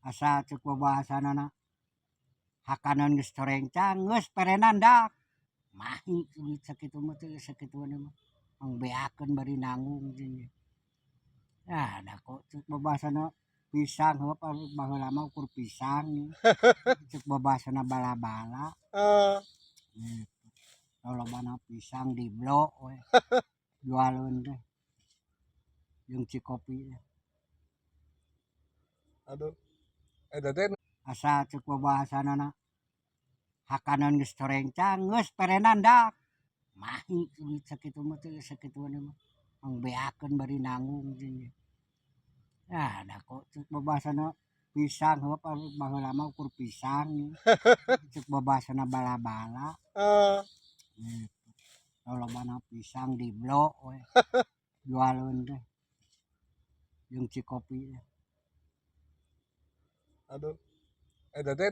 asa cek babahasanana hakanan geus torencang geus perenan dak mahi duit sakitu mah teu sakituan mah beakeun bari nanggung jeung ah da kok cek babahasana pisang heuh baheula mah ukur pisang cek babahasana bala-bala lolobana pisang di blok we jualeun teh jeung cikopi aduh eta teh asa cek babahasanana hakanan geus torencang geus perenan dak mahi duit sakitu mah teu sakituan mah beakeun bari nanggung jeung ah da kok cek babahasana pisang heuh baheula mah ukur pisang cek babahasana bala-bala lolobana pisang di blok we jualeun teh jeung cikopi aduh eta teh